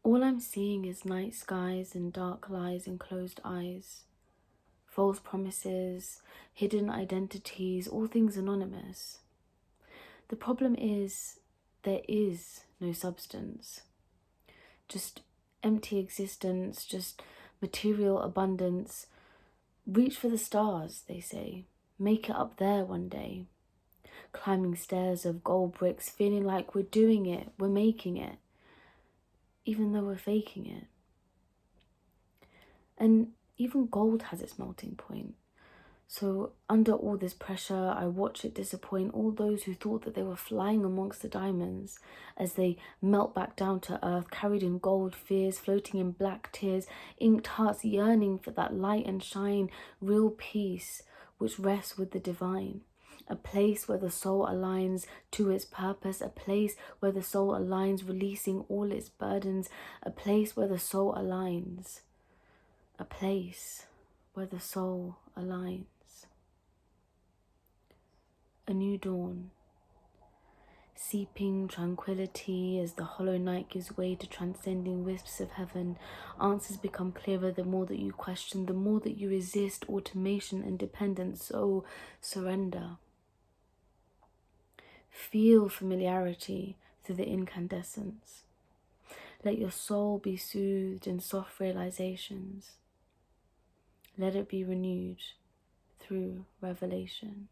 All I'm seeing is night skies and dark lies and closed eyes, false promises, hidden identities, all things anonymous. The problem is there is no substance, just empty existence, just material abundance. Reach for the stars, they say. Make it up there one day. Climbing stairs of gold bricks, feeling like we're doing it, we're making it, even though we're faking it. And even gold has its melting point. So under all this pressure, I watch it disappoint all those who thought that they were flying amongst the diamonds as they melt back down to earth, carried in gold fears, floating in black tears, inked hearts yearning for that light and shine, real peace which rests with the divine. A place where the soul aligns to its purpose, a place where the soul aligns, releasing all its burdens, a place where the soul aligns, a place where the soul aligns. A new dawn, seeping tranquility as the hollow night gives way to transcending wisps of heaven. Answers become clearer the more that you question, the more that you resist automation and dependence. So surrender. Feel familiarity through the incandescence. Let your soul be soothed in soft realizations. Let it be renewed through revelation.